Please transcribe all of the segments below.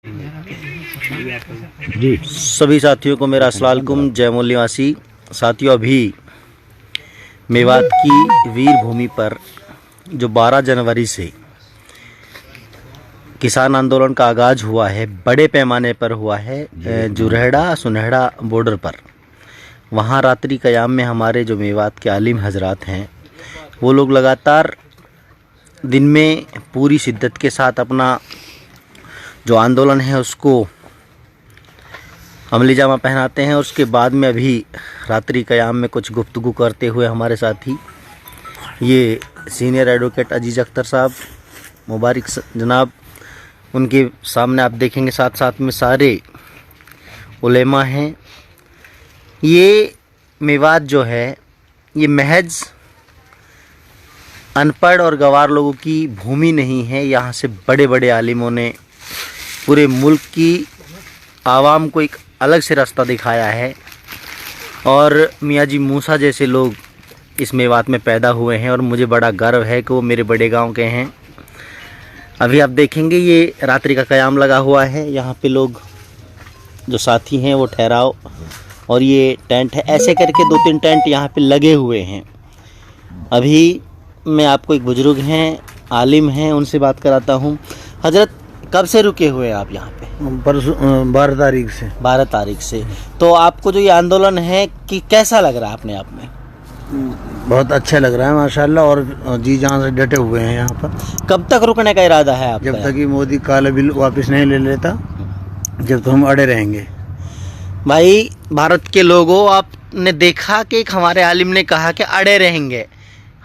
जी सभी साथियों को मेरा अस्सलाम वालेकुम। जयमूल निवासी साथियों, अभी मेवात की वीर भूमि पर जो 12 जनवरी से किसान आंदोलन का आगाज हुआ है, बड़े पैमाने पर हुआ है जुरहड़ा सुनहड़ा बॉर्डर पर। वहाँ रात्रि क़याम में हमारे जो मेवात के आलिम हजरात हैं, वो लोग लगातार दिन में पूरी शिद्दत के साथ अपना जो आंदोलन है उसको अमली जामा पहनाते हैं। और उसके बाद में अभी रात्रि क़याम में कुछ गुफ्तगू करते हुए हमारे साथी ये सीनियर एडवोकेट अजीज़ अख्तर साहब, मुबारक जनाब, उनके सामने आप देखेंगे साथ साथ में सारे उलेमा हैं। ये मेवात जो है ये महज अनपढ़ और गंवार लोगों की भूमि नहीं है। यहाँ से बड़े बड़े आलिमों ने पूरे मुल्क की आवाम को एक अलग से रास्ता दिखाया है और मियाँ जी मूसा जैसे लोग इस मेवात में पैदा हुए हैं और मुझे बड़ा गर्व है कि वो मेरे बड़े गांव के हैं। अभी आप देखेंगे ये रात्रि का क़याम लगा हुआ है। यहाँ पे लोग जो साथी हैं वो ठहराव और ये टेंट है, ऐसे करके 2-3 टेंट यहाँ पे लगे हुए हैं। अभी मैं आपको एक बुजुर्ग हैं, आलिम हैं, उनसे बात कराता हूँ। हजरत, कब से रुके हुए हैं आप यहाँ पे? परसों 12 तारीख से। 12 तारीख से। तो आपको जो ये आंदोलन है कि कैसा लग रहा है अपने आप में? बहुत अच्छा लग रहा है माशाल्लाह, और जी जान से डटे हुए हैं यहाँ पर। कब तक रुकने का इरादा है आपका? जब तक कि मोदी काला बिल वापस नहीं ले लेता, जब तक हम अड़े रहेंगे। भाई भारत के लोगों, आपने देखा कि एक हमारे आलिम ने कहा कि अड़े रहेंगे।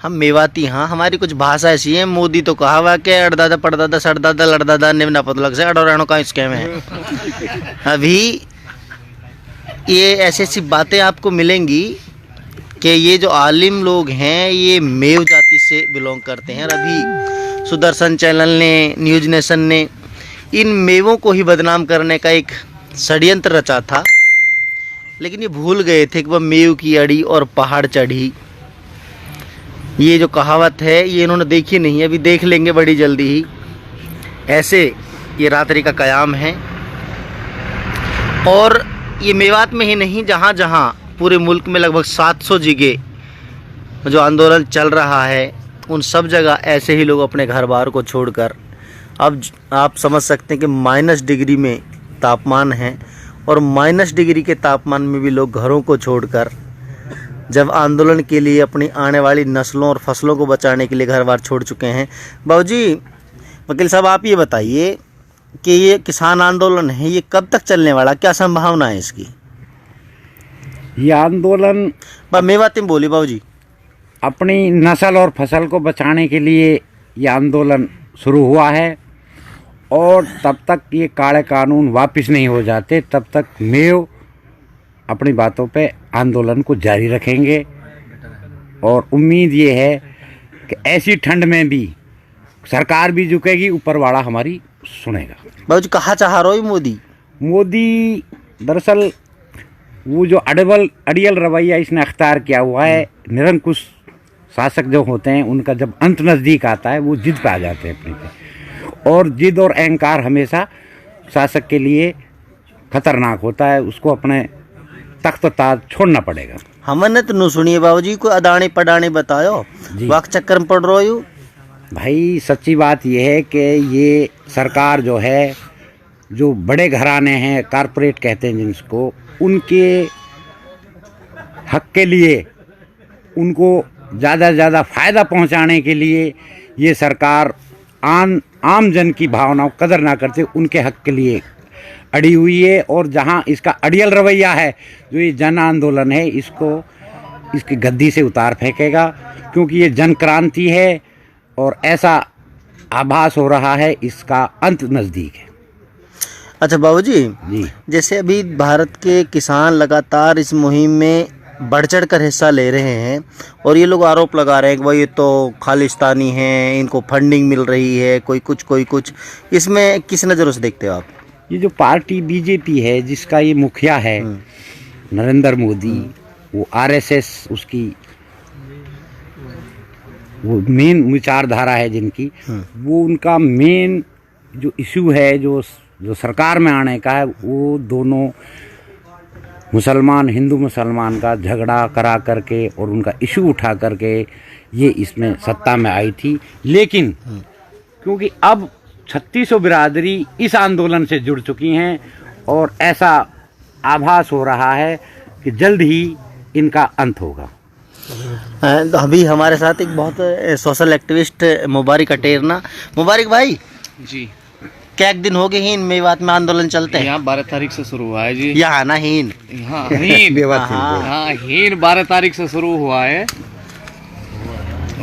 हम मेवाती, हाँ, हमारी कुछ भाषा ऐसी है। मोदी तो कहा हुआ कि अड़दादा पड़दादा सड़दादा लड़दादा निम्ना पतलग से अड़ो रहनो का स्कैम है। अभी ये ऐसी ऐसी बातें आपको मिलेंगी कि ये जो आलिम लोग हैं ये मेव जाति से बिलोंग करते हैं। और अभी सुदर्शन चैनल ने, न्यूज़ नेशन ने इन मेवों को ही बदनाम करने का एक षड्यंत्र रचा था, लेकिन ये भूल गए थे कि वह मेव की अड़ी और पहाड़ चढ़ी। ये जो कहावत है ये इन्होंने देखी नहीं है, अभी देख लेंगे बड़ी जल्दी ही। ऐसे ये रात्रि का क़याम है और ये मेवात में ही नहीं, जहाँ जहाँ पूरे मुल्क में लगभग 700 जगह जो आंदोलन चल रहा है, उन सब जगह ऐसे ही लोग अपने घर बार को छोड़कर, अब आप समझ सकते हैं कि -डिग्री में तापमान है और -डिग्री के तापमान में भी लोग घरों को छोड़कर जब आंदोलन के लिए अपनी आने वाली नस्लों और फसलों को बचाने के लिए घर बार छोड़ चुके हैं। बाबूजी, वकील साहब, आप ये बताइए कि ये किसान आंदोलन है, ये कब तक चलने वाला, क्या संभावना है इसकी? ये आंदोलन मेवाती में बोली बाबूजी। अपनी नस्ल और फसल को बचाने के लिए ये आंदोलन शुरू हुआ है और तब तक ये काले कानून वापस नहीं हो जाते, तब तक मेव अपनी बातों पे आंदोलन को जारी रखेंगे। और उम्मीद ये है कि ऐसी ठंड में भी सरकार भी झुकेगी, ऊपर वाला हमारी सुनेगा। बाबूजी, कहाँ चाह रहे हो मोदी दरअसल वो जो अड़ियल रवैया इसने अख्तियार किया हुआ है, निरंकुश शासक जो होते हैं उनका जब अंत नज़दीक आता है वो जिद पे आ जाते हैं अपने पे, और जिद और अहंकार हमेशा शासक के लिए खतरनाक होता है। उसको अपने तख्त ताज छोड़ना पड़ेगा। हमने तो न सुनिए बाबूजी, को अदानी पडानी बतायो, वक्त चक्कर में पड़ रहे हो। भाई सच्ची बात यह है कि ये सरकार जो है, जो बड़े घराने हैं, कारपोरेट कहते हैं जिसको, उनके हक के लिए, उनको ज़्यादा से ज़्यादा फ़ायदा पहुंचाने के लिए ये सरकार आम जन की भावनाओं कदर ना करते उनके हक के लिए अड़ी हुई है। और जहां इसका अड़ियल रवैया है, जो ये जन आंदोलन है, इसको इसकी गद्दी से उतार फेंकेगा, क्योंकि ये जन क्रांति है और ऐसा आभास हो रहा है इसका अंत नज़दीक है। अच्छा बाबूजी जी, जैसे अभी भारत के किसान लगातार इस मुहिम में बढ़ चढ़ कर हिस्सा ले रहे हैं और ये लोग आरोप लगा रहे हैं कि भाई ये तो खालिस्तानी हैं, इनको फंडिंग मिल रही है, कोई कुछ, इसमें किस नज़रों से देखते हो आप? ये जो पार्टी बीजेपी है, जिसका ये मुखिया है नरेंद्र मोदी, वो आरएसएस उसकी वो मेन विचारधारा है जिनकी, वो उनका मेन जो इशू है, जो जो सरकार में आने का है, वो दोनों मुसलमान, हिंदू मुसलमान का झगड़ा करा करके और उनका इशू उठा करके ये इसमें सत्ता में आई थी। लेकिन क्योंकि अब 3600 बिरादरी इस आंदोलन से जुड़ चुकी हैं और ऐसा आभास हो रहा है कि जल्द ही इनका अंत होगा। तो अभी हमारे साथ एक बहुत सोशल एक्टिविस्ट मुबारक अटेरना। मुबारक भाई जी, क्या एक दिन हो गए हीन मेवात में आंदोलन चलते हैं? यहाँ 12 तारीख से शुरू हुआ है जी। यहाँ ना हीन, हाँ हीन, हाँ। हाँ हीन 12 तारीख से शुरू हुआ है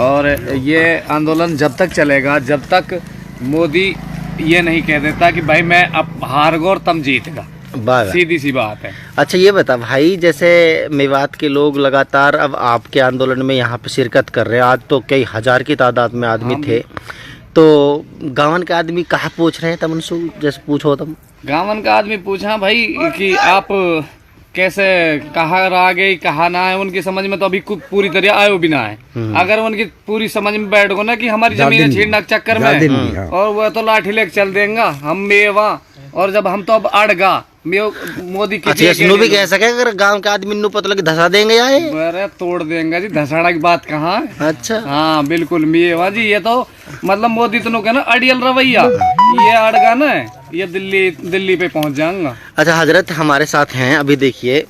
और ये आंदोलन जब तक चलेगा जब तक मोदी ये नहीं कह देता कि भाई मैं अब हार गया और तुम जीत गा। सीधी सी बात है। अच्छा ये बता भाई, जैसे मेवात के लोग लगातार अब आपके आंदोलन में यहाँ पे शिरकत कर रहे हैं, आज तो कई हजार की तादाद में आदमी थे, तो गाँव के आदमी कहाँ पूछ रहे हैं तम उनसे, जैसे पूछो तुम? गाँव का आदमी पूछा भाई कि आप कैसे कहाँ रह गए, कहाँ ना है, उनकी समझ में तो अभी पूरी तरह आयो भी ना है। अगर उनकी पूरी समझ में बैठ गो ना कि हमारी जमीन छीनने के चक्कर में, और वह तो लाठी लेके चल देंगे हम मेवा, और जब हम तो अब अड़गा मोदी की अच्छा भी कह सके अगर गांव के आदमी नु पता लगे धसा देंगे यार, अरे तोड़ देंगे जी, धसाड़ा की बात कहाँ है। अच्छा हाँ बिल्कुल मेवा जी, ये तो मतलब मोदी तो कहना अड़ियल रवैया, ये अड़गा ना ये दिल्ली पे पहुंच जाऊंगा। अच्छा हजरत हमारे साथ हैं, अभी देखिए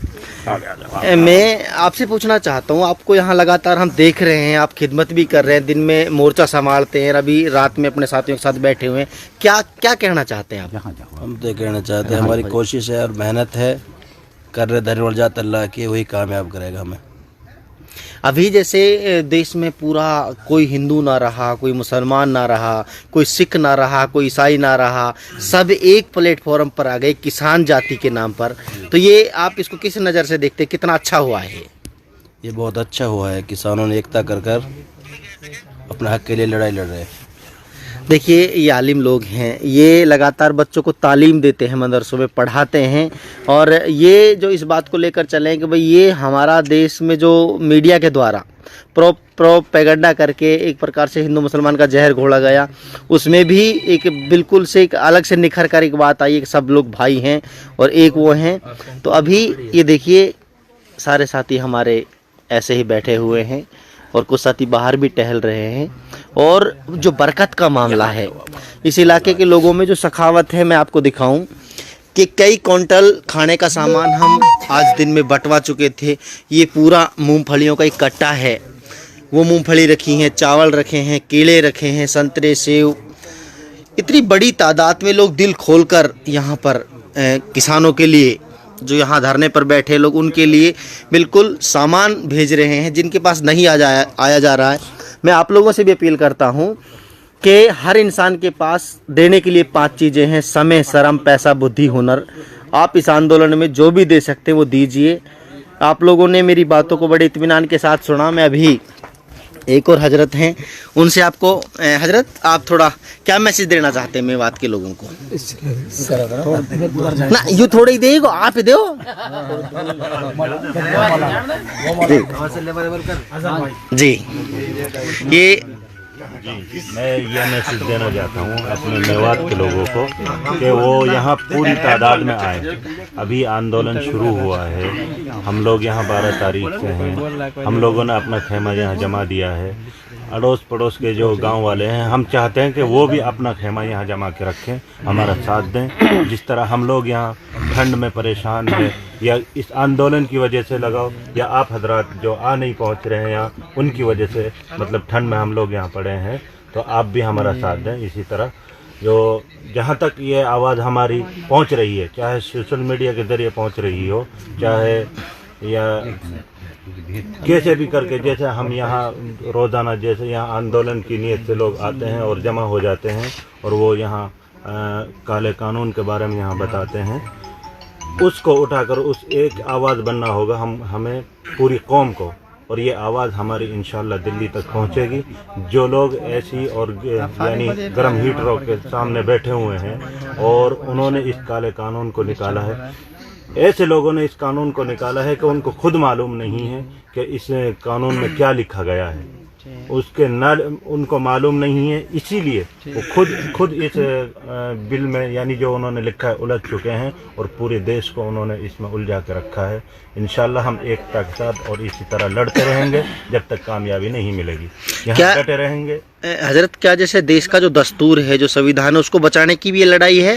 मैं आपसे पूछना चाहता हूँ, आपको यहाँ लगातार हम देख रहे हैं, आप खिदमत भी कर रहे हैं, दिन में मोर्चा संभालते हैं, अभी रात में अपने साथियों के साथ बैठे हुए हैं, क्या क्या कहना चाहते हैं आप? हम तो कहना चाहते हैं हमारी कोशिश है और मेहनत है, कर रहे धन्यवाद जात अल्लाह की, वही कामयाब करेगा हमें। अभी जैसे देश में पूरा कोई हिंदू ना रहा, कोई मुसलमान ना रहा, कोई सिख ना रहा, कोई ईसाई ना रहा, सब एक प्लेटफॉर्म पर आ गए किसान जाति के नाम पर, तो ये आप इसको किस नज़र से देखते हैं, कितना अच्छा हुआ है? ये बहुत अच्छा हुआ है, किसानों ने एकता कर कर अपने हक के लिए लड़ाई लड़ रहे हैं। देखिए ये आलिम लोग हैं, ये लगातार बच्चों को तालीम देते हैं, मदरसों में पढ़ाते हैं, और ये जो इस बात को लेकर चले हैं कि भाई ये हमारा देश में जो मीडिया के द्वारा प्रोपेगेंडा करके एक प्रकार से हिंदू मुसलमान का जहर घोला गया, उसमें भी एक बिल्कुल से एक अलग से निखर कर एक बात आई है कि सब लोग भाई हैं और एक वो हैं। तो अभी ये देखिए सारे साथी हमारे ऐसे ही बैठे हुए हैं और कुछ साथी बाहर भी टहल रहे हैं, और जो बरकत का मामला है इस इलाके के लोगों में जो सखावत है, मैं आपको दिखाऊं कि कई क्विंटल खाने का सामान हम आज दिन में बंटवा चुके थे। ये पूरा मूंगफलियों का एक कट्टा है, वो मूंगफली रखी हैं, चावल रखे हैं, केले रखे हैं, संतरे, सेव, इतनी बड़ी तादाद में लोग दिल खोलकर यहाँ पर किसानों के लिए, जो यहाँ धरने पर बैठे लोग, उनके लिए बिल्कुल सामान भेज रहे हैं जिनके पास नहीं आया जा रहा है। मैं आप लोगों से भी अपील करता हूँ कि हर इंसान के पास देने के लिए 5 चीज़ें हैं: समय, श्रम, पैसा, बुद्धि, हुनर। आप इस आंदोलन में जो भी दे सकते हैं वो दीजिए। आप लोगों ने मेरी बातों को बड़े इत्मीनान के साथ सुना। मैं अभी एक और हजरत हैं, उनसे आपको हजरत आप थोड़ा क्या मैसेज देना चाहते हैं मेवात के लोगों को? ना यू थोड़ा ही देगा, आप ही दो। जी ये मैं ये मैसेज देना चाहता हूँ अपने मेवात के लोगों को कि वो यहाँ पूरी तादाद में आए। अभी आंदोलन शुरू हुआ है, हम लोग यहाँ 12 तारीख से हैं, हम लोगों ने अपना खेमा यहाँ जमा दिया है। अड़ोस पड़ोस के जो गांव वाले हैं, हम चाहते हैं कि वो भी अपना खेमा यहाँ जमा के रखें, हमारा साथ दें। जिस तरह हम लोग यहाँ ठंड में परेशान हैं, या इस आंदोलन की वजह से लगाओ, या आप हजरात जो आ नहीं पहुँच रहे हैं यहाँ, उनकी वजह से मतलब ठंड में हम लोग यहाँ पड़े हैं, तो आप भी हमारा साथ दें। इसी तरह जो जहाँ तक ये आवाज़ हमारी पहुँच रही है, चाहे सोशल मीडिया के ज़रिए पहुँच रही हो, चाहे या कैसे भी करके, जैसे हम यहाँ रोज़ाना जैसे यहाँ आंदोलन की नीयत से लोग आते हैं और जमा हो जाते हैं, और वो यहाँ काले कानून के बारे में यहाँ बताते हैं, उसको उठाकर उस एक आवाज़ बनना होगा हमें पूरी कौम को, और ये आवाज़ हमारी इंशाल्लाह दिल्ली तक पहुँचेगी। जो लोग ऐसी और यानी गर्म हीटरों के सामने बैठे हुए हैं और उन्होंने इस काले कानून को निकाला है, ऐसे लोगों ने इस कानून को निकाला है कि उनको खुद मालूम नहीं है कि इस कानून में क्या लिखा गया है। उसके न उनको मालूम नहीं है, इसीलिए वो खुद इस बिल में यानी जो उन्होंने लिखा है उलझ चुके हैं और पूरे देश को उन्होंने इसमें उलझा के रखा है। इंशाल्लाह हम एकता के साथ और इसी तरह लड़ते रहेंगे जब तक कामयाबी नहीं मिलेगी, यहाँ डटे रहेंगे। हजरत, क्या जैसे देश का जो दस्तूर है, जो संविधान है, उसको बचाने की भी ये लड़ाई है?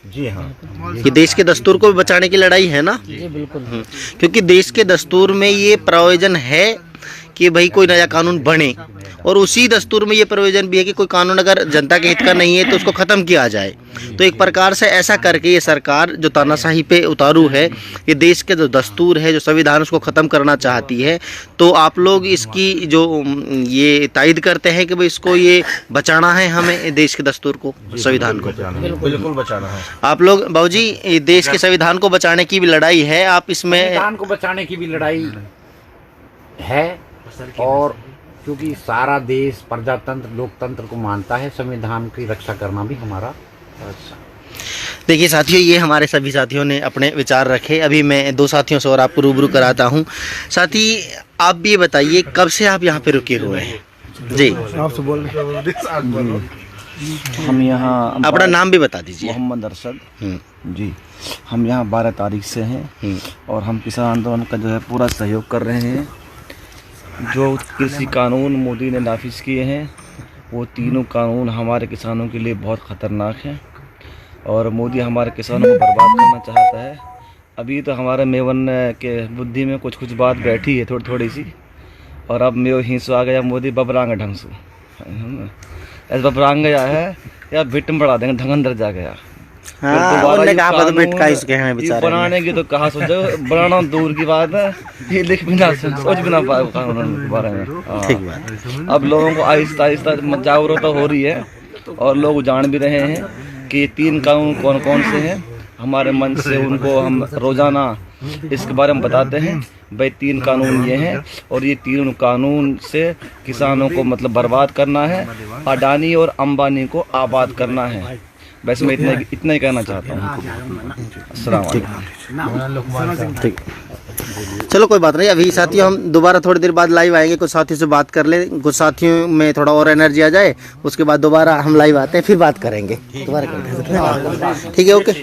जी हाँ, कि देश के दस्तूर को भी बचाने की लड़ाई है ना? जी बिल्कुल। क्योंकि देश के दस्तूर में ये प्रावधान है कि भाई कोई नया कानून बने, और उसी दस्तूर में ये प्रोविजन भी है कि कोई कानून अगर जनता के हित का नहीं है तो उसको ख़त्म किया जाए। तो एक प्रकार से ऐसा करके ये सरकार जो तानाशाही पे उतारू है, ये देश के जो दस्तूर है, जो संविधान, उसको ख़त्म करना चाहती है। तो आप लोग इसकी जो ये तायद करते हैं कि भाई इसको ये बचाना है, हमें देश के दस्तूर को, संविधान को बिल्कुल बचाना है। आप लोग बाबूजी, ये देश के संविधान को बचाने की भी लड़ाई है, आप इसमें? संविधान को बचाने की भी लड़ाई है, और क्योंकि सारा देश प्रजातंत्र लोकतंत्र को मानता है, संविधान की रक्षा करना भी हमारा। देखिए साथियों, ये हमारे सभी साथियों ने अपने विचार रखे। अभी मैं दो साथियों से और आपको रूबरू कराता हूँ। साथी, आप भी ये बताइए, कब से आप यहाँ पे रुके हुए हैं? जी, आपसे बोल रहे हम यहाँ, अपना नाम भी बता दीजिए। मोहम्मद अरशद जी। हम यहाँ 12 तारीख से हैं और हम किसान आंदोलन का जो है पूरा सहयोग कर रहे हैं। जो कृषि कानून मोदी ने नाफिज किए हैं, वो तीनों कानून हमारे किसानों के लिए बहुत ख़तरनाक हैं और मोदी हमारे किसानों को बर्बाद करना चाहता है। अभी तो हमारे मेवन के बुद्धि में कुछ बात बैठी है थोड़ी थोड़ी सी, और अब मेरे हिंसू आ गया, मोदी बबरांग ढंग से ऐसे बबरांग गया है या भिट में बढ़ा देंगे, ढंगंदर जा गया। उन्होंने कहा पता बिटका इसके हैं बेचारे बनाने की तो कहा सोचो, बनाना दूर की बात है, ये लिख भी ना सोच भी ना पाए कानून के बारे में। ठीक बात। अब लोगों को आहिस्ता आहिस्ता जागरूकता हो रही है और लोग जान भी रहे हैं कि 3 कानून कौन कौन से हैं। हमारे मंच से उनको हम रोज़ाना इसके बारे में बताते हैं, भाई 3 कानून ये हैं और ये 3 कानून से किसानों को मतलब बर्बाद करना है, अडानी और अंबानी को आबाद करना है। वैसे मैं इतना ही कहना चाहता हूँ। अस्सलाम वालेकुम। ठीक, चलो कोई बात नहीं। अभी साथियों हम दोबारा थोड़ी देर बाद लाइव आएंगे, कुछ साथियों से बात कर लें, कुछ साथियों में थोड़ा और एनर्जी आ जाए, उसके बाद दोबारा हम लाइव आते हैं, फिर बात करेंगे दोबारा। ठीक है, ओके।